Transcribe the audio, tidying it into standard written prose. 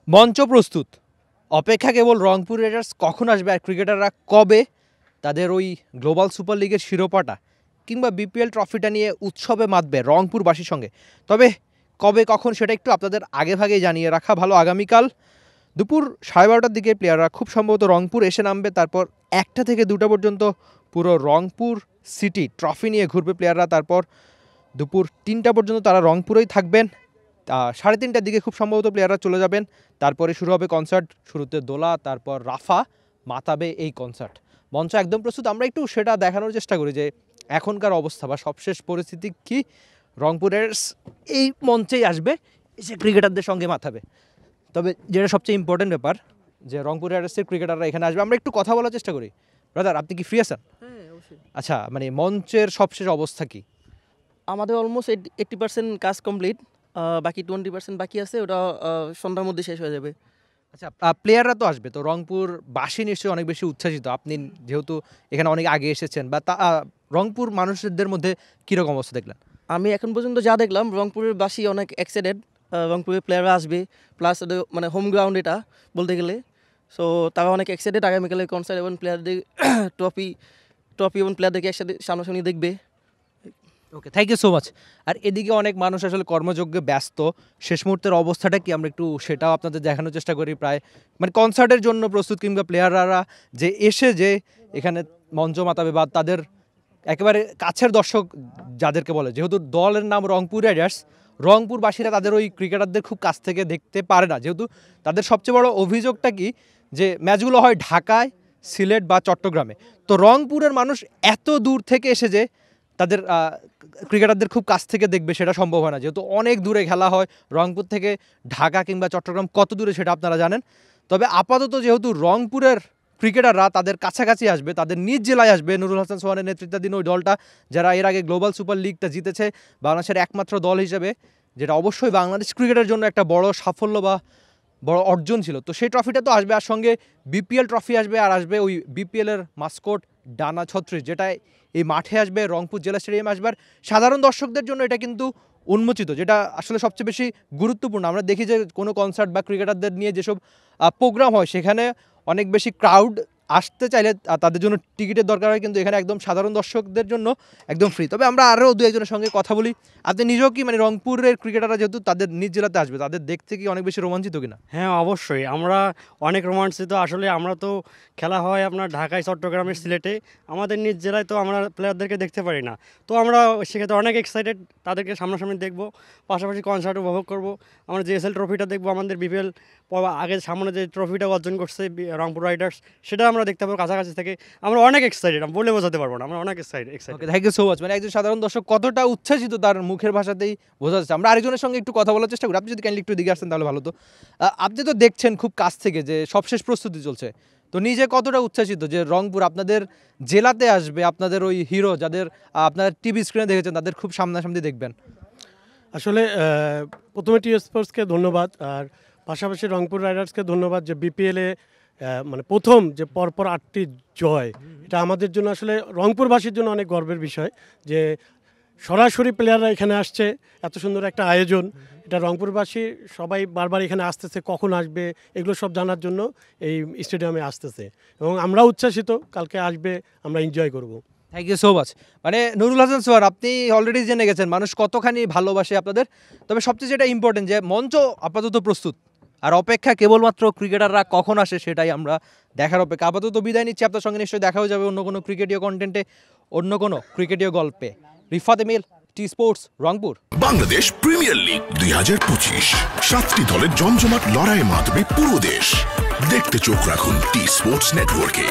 মঞ্চ প্রস্তুত, অপেক্ষা কেবল রংপুর রাইডার্স কখন আসবে আর ক্রিকেটাররা কবে তাদের ওই গ্লোবাল সুপার লিগের শিরোপাটা কিংবা বিপিএল ট্রফিটা নিয়ে উৎসবে মাতবে রংপুরবাসীর সঙ্গে। তবে কবে কখন সেটা একটু আপনাদের আগেভাগেই জানিয়ে রাখা ভালো। আগামীকাল দুপুর 12:30টার দিকে প্লেয়াররা খুব সম্ভবত রংপুর এসে নামবে, তারপর 1টা থেকে 2টা পর্যন্ত পুরো রংপুর সিটি ট্রফি নিয়ে ঘুরবে প্লেয়াররা, তারপর দুপুর 3টা পর্যন্ত তারা রংপুরেই থাকবেন। 3:30টার দিকে খুব সম্ভবত প্লেয়াররা চলে যাবেন, তারপরে শুরু হবে কনসার্ট, শুরুতে দোলা, তারপর রাফা মাতাবে এই কনসার্ট। মঞ্চ একদম প্রস্তুত, আমরা একটু সেটা দেখানোর চেষ্টা করি যে এখনকার অবস্থা বা সবশেষ পরিস্থিতি কী। রংপুরের এই মঞ্চেই আসবে, এসে ক্রিকেটারদের সঙ্গে মাতাবে। তবে যেটা সবচেয়ে ইম্পর্টেন্ট ব্যাপার যে রংপুর রাইডার্সের ক্রিকেটাররা এখানে আসবে, আমরা একটু কথা বলার চেষ্টা করি। ব্রাদার, আপনি কি ফ্রি আছেন? হ্যাঁ, অবশ্যই। আচ্ছা, মানে মঞ্চের সবশেষ অবস্থা কি? আমাদের অলমোস্ট 80% কাজ কমপ্লিট, বাকি 20% বাকি আছে, ওটা সন্ধ্যার মধ্যে শেষ হয়ে যাবে। আচ্ছা, প্লেয়াররা তো আসবে, তো রংপুরবাসী নিশ্চয়ই অনেক বেশি উচ্ছ্বাসিত। আপনি যেহেতু এখানে অনেক আগে এসেছেন, বা রংপুর মানুষদের মধ্যে কীরকম অবস্থা দেখলেন? আমি এখন পর্যন্ত যা দেখলাম, রংপুরের বাসী অনেক এক্সাইটেড, রংপুরের প্লেয়াররা আসবে, প্লাস মানে হোম গ্রাউন্ড এটা বলতে গেলে। সো তারা অনেক এক্সাইটেড আগামীকালের কনসার্ট এবং প্লেয়ারদের ট্রফি এবং প্লেয়ারদেরকে একসাথে সামনাসামনি দেখবে। ওকে, থ্যাংক ইউ সো মাচ। আর এদিকে অনেক মানুষ আসলে কর্মযজ্ঞে ব্যস্ত, শেষ মুহূর্তের অবস্থাটা কি আমরা একটু সেটাও আপনাদের দেখানোর চেষ্টা করি। প্রায় মানে কনসার্টের জন্য প্রস্তুত, কিংবা প্লেয়াররা যে এসে যে এখানে মঞ্চ মাতাবে বা তাদের একেবারে কাছের দর্শক যাদেরকে বলে, যেহেতু দলের নাম রংপুর রাইডার্স, রংপুরবাসীরা তাদের ওই ক্রিকেটারদের খুব কাছ থেকে দেখতে পারে না, যেহেতু তাদের সবচেয়ে বড় অভিযোগটা কি যে ম্যাচগুলো হয় ঢাকায়, সিলেট বা চট্টগ্রামে। তো রংপুরের মানুষ এত দূর থেকে এসে যে তাদের ক্রিকেটারদের খুব কাছ থেকে দেখবে সেটা সম্ভব হয় না, যেহেতু অনেক দূরে খেলা হয়। রংপুর থেকে ঢাকা কিংবা চট্টগ্রাম কত দূরে সেটা আপনারা জানেন। তবে আপাতত যেহেতু রংপুরের ক্রিকেটাররা তাদের কাছাকাছি আসবে, তাদের নিজ জেলায় আসবে, নুরুল হাসান সোহানের নেতৃত্বাধীন ওই দলটা যারা এর আগে গ্লোবাল সুপার লিগটা জিতেছে বাংলাদেশের একমাত্র দল হিসেবে, যেটা অবশ্যই বাংলাদেশ ক্রিকেটের জন্য একটা বড় সাফল্য বা বড় অর্জন ছিল। তো সেই ট্রফিটা তো আসবে, আর সঙ্গে বিপিএল ট্রফি আসবে, আর আসবে ওই বিপিএলের মাস্কট ডানা ছত্রিশ, যেটা এই মাঠে আসবে, রংপুর জেলা স্টেডিয়ামে আসবে। আর সাধারণ দর্শকদের জন্য এটা কিন্তু উন্মোচিত, যেটা আসলে সবচেয়ে বেশি গুরুত্বপূর্ণ। আমরা দেখি যে কোনো কনসার্ট বা ক্রিকেটারদের নিয়ে যেসব প্রোগ্রাম হয় সেখানে অনেক বেশি ক্রাউড আসতে চাইলে তাদের জন্য টিকিটের দরকার হয়, কিন্তু এখানে একদম সাধারণ দর্শকদের জন্য একদম ফ্রি। তবে আমরা আরও দু একজনের সঙ্গে কথা বলি। আপনি নিজেও কি মানে রংপুরের ক্রিকেটাররা যেহেতু তাদের নিজ জেলাতে আসবে, তাদের দেখতে কি অনেক বেশি রোমাঞ্চিত কিনা? হ্যাঁ, অবশ্যই আমরা অনেক রোমাঞ্চিত। আসলে আমরা তো খেলা হয় আপনার ঢাকায়, চট্টগ্রামের, সিলেটে, আমাদের নিজ জেলায় তো আমরা প্লেয়ারদেরকে দেখতে পারি না। তো আমরা সেক্ষেত্রে অনেক এক্সাইটেড, তাদেরকে সামনাসামনি দেখবো, পাশাপাশি কনসার্ট উপভোগ করবো। আমরা জিএসএল ট্রফিটা দেখবো, আমাদের বিপিএল আগে সামনে যে ট্রফিটা অর্জন করছে রংপুর রাইডার্স, সেটা আমরা দেখতে পাবো কাছাকাছি থেকে। আমরা অনেক এক্সাইটেড, আমরা বলে বোঝাতে পারবো না, আমরা অনেক excited. Okay, thank you so much. মানে একজন সাধারণ দর্শক কতটা উচ্ছ্বাসিত তার মুখের ভাষাতেই বোঝা যাচ্ছে। আমরা আরেকজনের সঙ্গে একটু কথা বলার চেষ্টা করি, আপনি যদি কাইন্ডলি একটু দিকে আসতেন তাহলে ভালো হতো। আপনি তো দেখছেন খুব কাছ থেকে যে সবশেষ প্রস্তুতি চলছে, তো নিজে কতটা উচ্ছ্বাসিত যে রংপুর আপনাদের জেলাতে আসবে, আপনাদের ওই হিরো যাদের আপনারা টিভি স্ক্রিনে দেখেছেন তাদের খুব সামনাসামনি দেখবেন? আসলে প্রথমে টি স্পোর্টসকে ধন্যবাদ, আর পাশাপাশি রংপুর রাইডার্সকে ধন্যবাদ যে বিপিএলে মানে প্রথম যে পরপর 8টি জয়, এটা আমাদের জন্য আসলে রংপুরবাসীর জন্য অনেক গর্বের বিষয় যে সরাসরি প্লেয়াররা এখানে আসছে, এত সুন্দর একটা আয়োজন। এটা রংপুরবাসী সবাই বারবার এখানে আসতেছে, কখন আসবে এগুলো সব জানার জন্য এই স্টেডিয়ামে আসতেছে, এবং আমরা উচ্ছ্বাসিত, কালকে আসবে, আমরা এনজয় করব। Thank you so much. মানে নুরুল হাসান সোহান, আপনি অলরেডি জেনে গেছেন মানুষ কতখানি ভালোবাসে আপনাদের। তবে সবচেয়ে যেটা ইম্পর্টেন্ট যে মঞ্চ আপাতত প্রস্তুত, আর অপেক্ষা কেবলমাত্র ক্রিকেটাররা কখন আসে সেটাই আমরা দেখার অপেক্ষা। আপাতত বিদায় নিচ্ছি, আপনার সঙ্গে নিশ্চয়ই দেখাও যাবে অন্য কোনো ক্রিকেটীয় কন্টেন্টে, অন্য কোনো ক্রিকেটীয় গল্পে। Rifat Emil, T Sports, Rangpur. Bangladesh premier league 2025, 7টি দলের জমজমাট লড়াইয়ে মাতবে পুরো দেশ। দেখতে চোখ রাখুন টি স্পোর্টস নেটওয়ার্কে।